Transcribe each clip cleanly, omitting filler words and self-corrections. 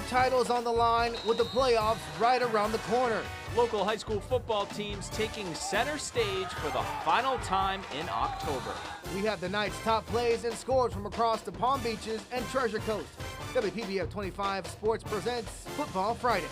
district titles on the line with the playoffs right around the corner. Local high school football teams taking center stage for the final time in October. We have the night's top plays and scores from across the Palm Beaches and Treasure Coast. WPBF 25 Sports presents Football Friday.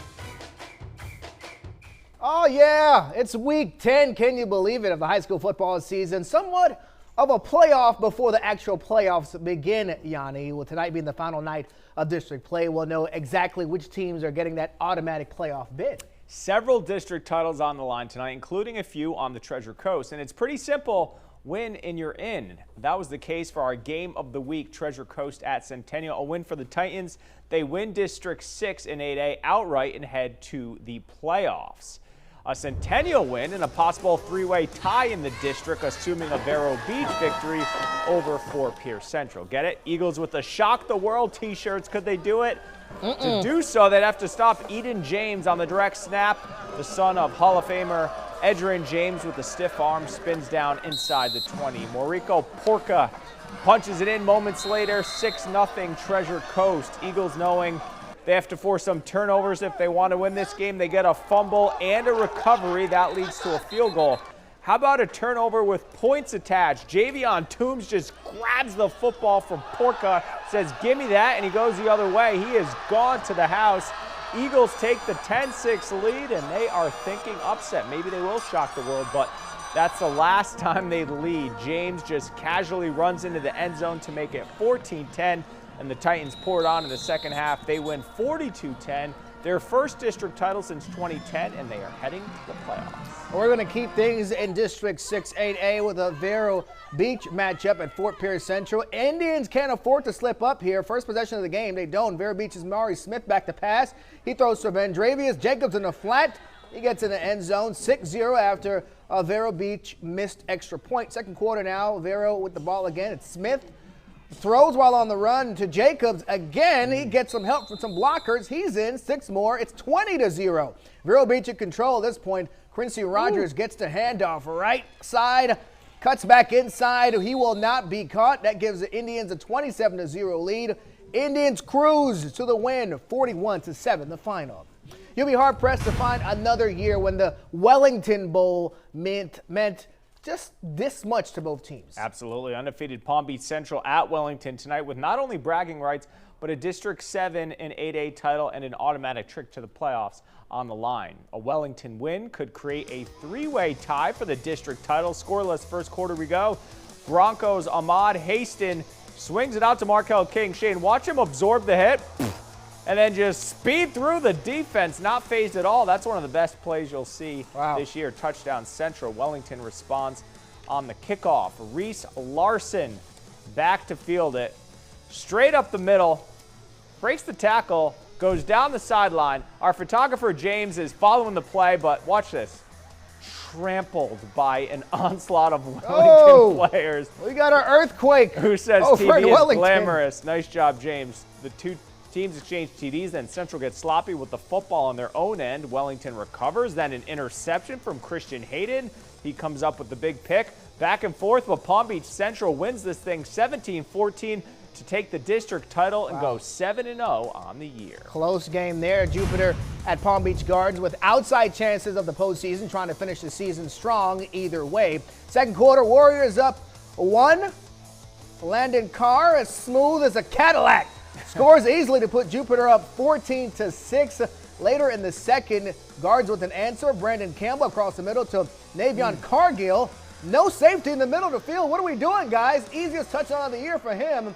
Oh yeah, it's week 10, can you believe it, of the high school football season. Somewhat of a playoff before the actual playoffs begin, Yanni. With tonight being the final night of district play, we'll know exactly which teams are getting that automatic playoff bid. Several district titles on the line tonight, including a few on the Treasure Coast. And it's pretty simple. Win and you're in. That was the case for our game of the week, Treasure Coast at Centennial. A win for the Titans. They win District 6 in 8A outright and head to the playoffs. A Centennial win and a possible three-way tie in the district, assuming a Vero Beach victory over Fort Pierce Central. Get it? Eagles with the Shock the World t-shirts. Could they do it? To do so, they'd have to stop Eden James on the direct snap. The son of Hall of Famer Edgerrin James with the stiff arm spins down inside the 20. Mauricio Porca punches it in moments later. 6-0 Treasure Coast. Eagles knowing they have to force some turnovers if they want to win this game. They get a fumble and a recovery. That leads to a field goal. How about a turnover with points attached? Javion Toombs just grabs the football from Porca, says, "Give me that," and he goes the other way. He is gone to the house. Eagles take the 10-6 lead, and they are thinking upset. Maybe they will shock the world, but that's the last time they lead. James just casually runs into the end zone to make it 14-10. And the Titans pour it on in the second half. They win 42-10, their first district title since 2010, and they are heading to the playoffs. We're going to keep things in District 6-8A with a Vero Beach matchup at Fort Pierce Central. Indians can't afford to slip up here. First possession of the game, they don't. Vero Beach's Maury Smith back to pass. He throws to Vendravius Jacobs in the flat. He gets in the end zone, 6-0 after Vero Beach missed extra point. Second quarter now, Vero with the ball again. It's Smith. Throws while on the run to Jacobs again. He gets some help from some blockers. He's in 6 more. It's 20-0. Vero Beach in control at this point. Quincy Rogers gets the handoff right side, cuts back inside. He will not be caught. That gives the Indians a 27-0 lead. Indians cruise to the win, 41-7, the final. You'll be hard pressed to find another year when the Wellington Bowl meant just this much to both teams. Absolutely. Undefeated Palm Beach Central at Wellington tonight with not only bragging rights, but a District 7 and 8A title and an automatic trip to the playoffs on the line. A Wellington win could create a three-way tie for the district title. Scoreless first quarter we go. Broncos' Ahmad Haston swings it out to Markel King. Shane, watch him absorb the hit and then just speed through the defense, not phased at all. That's one of the best plays you'll see this year. Touchdown Central. Wellington responds on the kickoff. Reese Larson back to field it. Straight up the middle, breaks the tackle, goes down the sideline. Our photographer James is following the play, but watch this. Trampled by an onslaught of Wellington players. We got our earthquake. Who says TV is glamorous. Nice job, James. The two teams exchange TDs, then Central gets sloppy with the football on their own end. Wellington recovers, then an interception from Christian Hayden. He comes up with the big pick. Back and forth, but Palm Beach Central wins this thing 17-14 to take the district title and go 7-0 on the year. Close game there. Jupiter at Palm Beach Gardens with outside chances of the postseason, trying to finish the season strong either way. Second quarter, Warriors up 1. Landon Carr, as smooth as a Cadillac, scores easily to put Jupiter up 14-6. Later in the second, Guards with an answer. Brandon Campbell across the middle to Navion Cargill. No safety in the middle of the field. What are we doing, guys? Easiest touchdown of the year for him.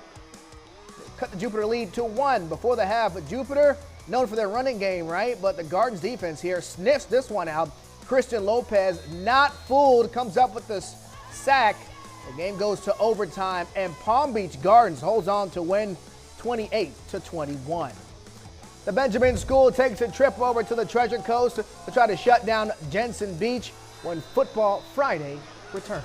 Cut the Jupiter lead to 1 before the half. But Jupiter, known for their running game, right? But the Gardens defense here sniffs this one out. Christian Lopez, not fooled, comes up with the sack. The game goes to overtime, and Palm Beach Gardens holds on to win 28-21. The Benjamin School takes a trip over to the Treasure Coast to try to shut down Jensen Beach when Football Friday returns.